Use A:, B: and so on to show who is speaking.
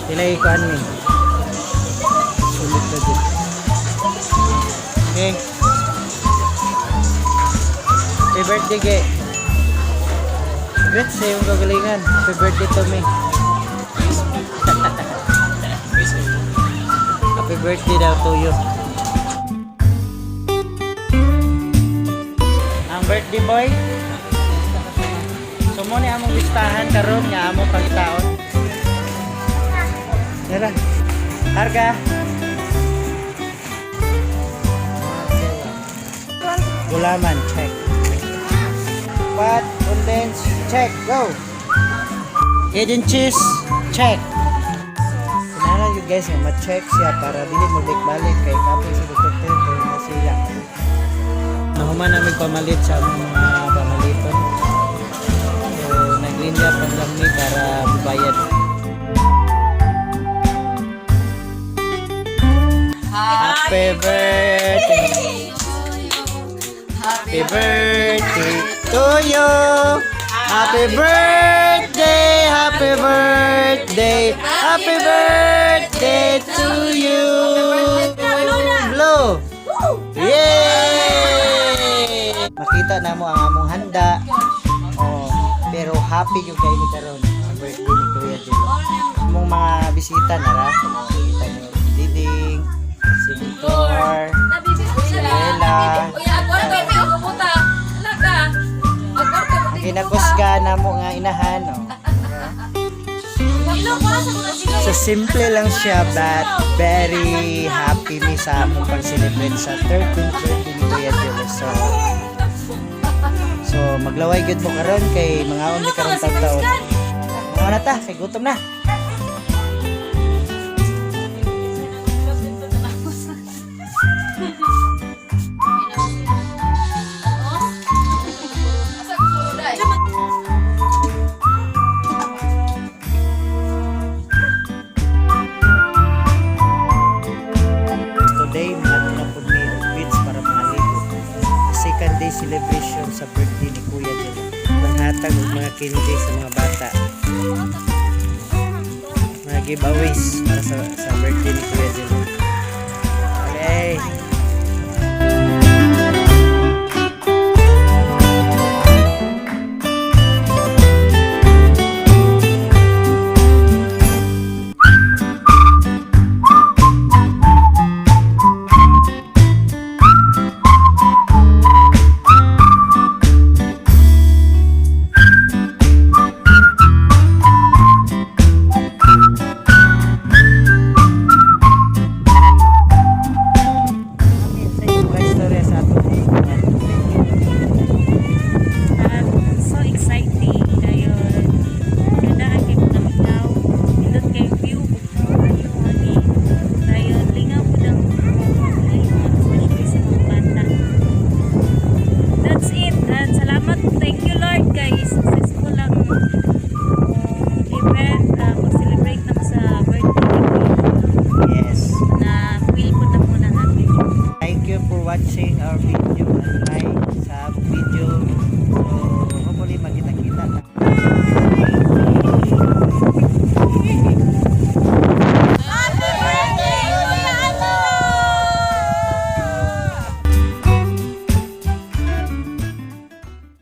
A: Sila ikuan ni. Sulit na din. Okay. Happy birthday, Ge. Great sa iyong kagalingan. Happy birthday to me. Happy birthday daw to you. Ang birthday boy. Sumo ni among listahan karon nga among pangitaon. Tara. Harga. Gulaman, check. Pat, condensed, check. Go. Hidden cheese, check. Kailangan yun guys nga ma-check siya para dili mo balik kay kapag sa detective kung masila. Nahuman namin pamalit sa mga pamaliton. So, naglinya pa lang ni para mabayad. Happy birthday! Happy birthday to you! Happy birthday! Happy birthday! Happy birthday to you! Blow! Yay! Makita na mo ang among handa. Oh, pero happy yung kayo ni karon sa birthday ni Kuya Angelo. Among mga bisita na ra. Kita niyo Diding, si Victor, si Lela. Ang kinakusga na mo nga inahan. Oh. So simple lang siya but very happy mi sa among pag-celebrate sa 13th birthday ni Kuya Angelo. So maglaway gud mo karon kay mga mi karon taon-taon. Mga na ta, kay gutom na. Today, meron na po may outfits para mga ligo. Second day celebration sa birthday ni Kuya Angelo. Maghatag og mga candy sa mga bata. Mga giveaways para sa birthday ni Kuya Angelo. Okay.